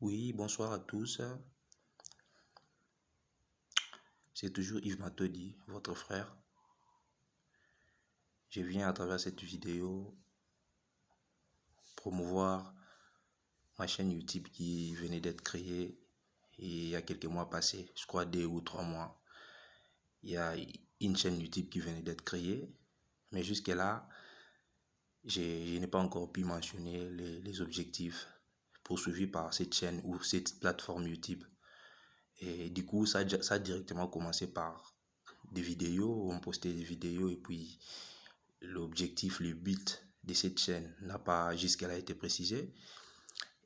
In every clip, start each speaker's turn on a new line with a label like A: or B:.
A: Oui, bonsoir à tous. C'est toujours Yves Matodi, votre frère. Je viens à travers cette vidéo promouvoir ma chaîne YouTube qui venait d'être créée il y a quelques mois passés, je crois 2 ou 3 mois. Il y a une chaîne YouTube qui venait d'être créée, mais jusque-là, je n'ai pas encore pu mentionner les objectifs poursuivis par cette chaîne ou cette plateforme YouTube. Et du coup, ça a directement commencé par des vidéos, on postait des vidéos et puis l'objectif, le but de cette chaîne n'a pas jusqu'à été précisé.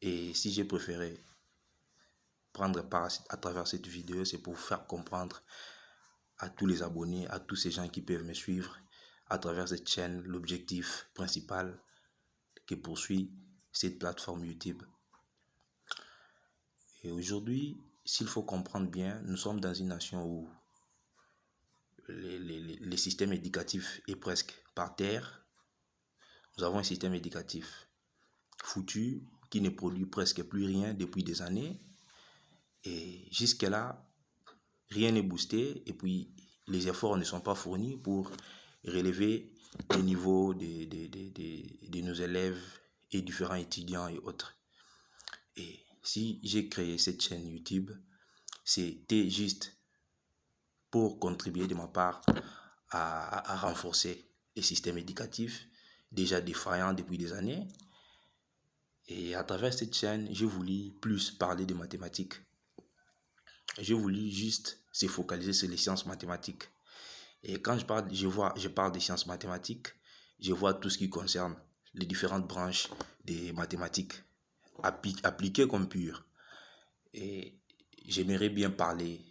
A: Et si j'ai préféré prendre part à travers cette vidéo, c'est pour faire comprendre à tous les abonnés, à tous ces gens qui peuvent me suivre à travers cette chaîne, l'objectif principal que poursuit cette plateforme YouTube. Et aujourd'hui, s'il faut comprendre bien, nous sommes dans une nation où le système éducatif est presque par terre. Nous avons un système éducatif foutu qui ne produit presque plus rien depuis des années. Et jusque-là, rien n'est boosté et puis les efforts ne sont pas fournis pour relever le niveau de nos élèves et différents étudiants et autres. Et si j'ai créé cette chaîne YouTube, c'était juste pour contribuer de ma part à renforcer le système éducatif déjà défaillant depuis des années. Et à travers cette chaîne, j'ai voulu plus parler de mathématiques. J'ai voulu juste se focaliser sur les sciences mathématiques. Et quand je parle des sciences mathématiques, je vois tout ce qui concerne les différentes branches des mathématiques, appliquées comme pures. Et j'aimerais bien parler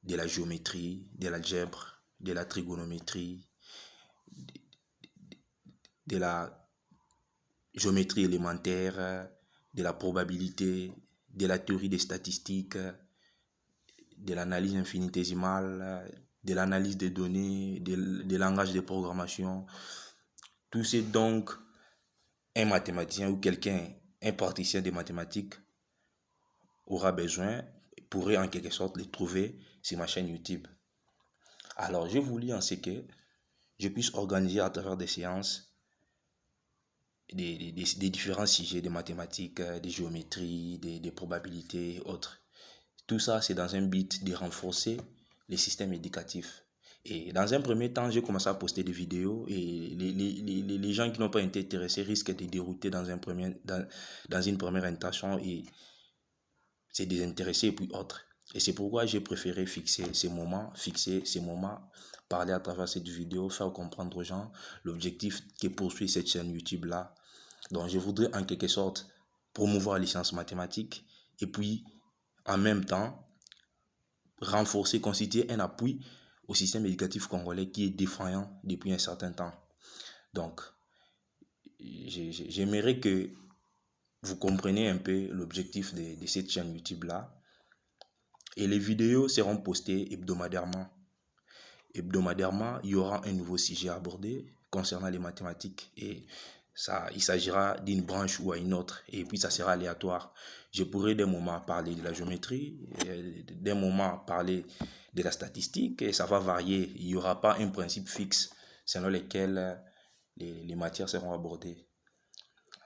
A: de la géométrie, de l'algèbre, de la trigonométrie, de la géométrie élémentaire, de la probabilité, de la théorie des statistiques, de l'analyse infinitésimale, de l'analyse des données, des langages de programmation. Tout ce donc un mathématicien ou quelqu'un, un praticien des mathématiques aura besoin, pourrait en quelque sorte le trouver sur ma chaîne YouTube. Alors j'ai voulu en ce que je puisse organiser à travers des séances des différents sujets de mathématiques, de géométrie, des probabilités et autres. Tout ça, c'est dans un but de renforcer le système éducatif. Et dans un premier temps, j'ai commencé à poster des vidéos et les gens qui n'ont pas été intéressés risquent de dérouter dans une première intention et se désintéresser et puis autres. Et c'est pourquoi j'ai préféré fixer ces moments, parler à travers cette vidéo, faire comprendre aux gens l'objectif que poursuit cette chaîne YouTube-là. Donc je voudrais en quelque sorte promouvoir les sciences mathématiques et puis en même temps renforcer, constituer un appui au système éducatif congolais qui est défaillant depuis un certain temps. Donc, j'aimerais que vous compreniez un peu l'objectif de cette chaîne YouTube-là. Et les vidéos seront postées hebdomadairement. Hebdomadairement, il y aura un nouveau sujet à aborder concernant les mathématiques et il s'agira d'une branche ou à une autre et puis ça sera aléatoire. Je pourrai d'un moment parler de la géométrie, d'un moment parler de la statistique et ça va varier. Il n'y aura pas un principe fixe selon lequel les matières seront abordées.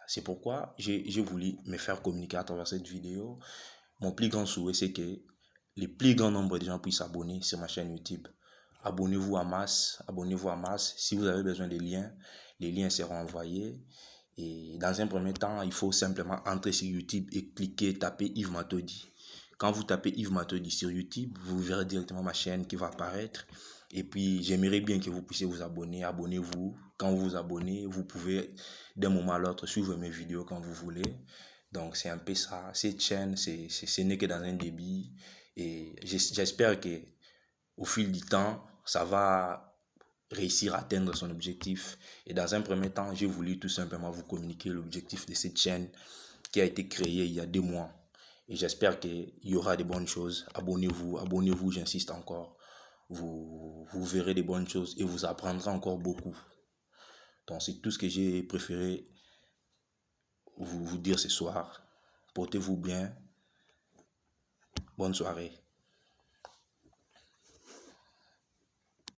A: C'est pourquoi j'ai voulu me faire communiquer à travers cette vidéo. Mon plus grand souhait, c'est que le plus grand nombre de gens puissent s'abonner sur ma chaîne YouTube. Abonnez-vous en masse, abonnez-vous en masse. Si vous avez besoin de liens, les liens seront envoyés. Et dans un premier temps, il faut simplement entrer sur YouTube et cliquer, taper Yves Matodi. Quand vous tapez Yves Matodi sur YouTube, vous verrez directement ma chaîne qui va apparaître. Et puis, j'aimerais bien que vous puissiez vous abonner. Abonnez-vous. Quand vous vous abonnez, vous pouvez d'un moment à l'autre suivre mes vidéos quand vous voulez. Donc, c'est un peu ça. Cette chaîne, ce n'est que dans un débit. Et j'espère que au fil du temps, ça va réussir à atteindre son objectif. Et dans un premier temps, j'ai voulu tout simplement vous communiquer l'objectif de cette chaîne qui a été créée il y a 2 mois. Et j'espère qu'il y aura de bonnes choses. Abonnez-vous, j'insiste encore. Vous verrez de bonnes choses et vous apprendrez encore beaucoup. Donc c'est tout ce que j'ai préféré vous dire ce soir. Portez-vous bien Bonne soirée.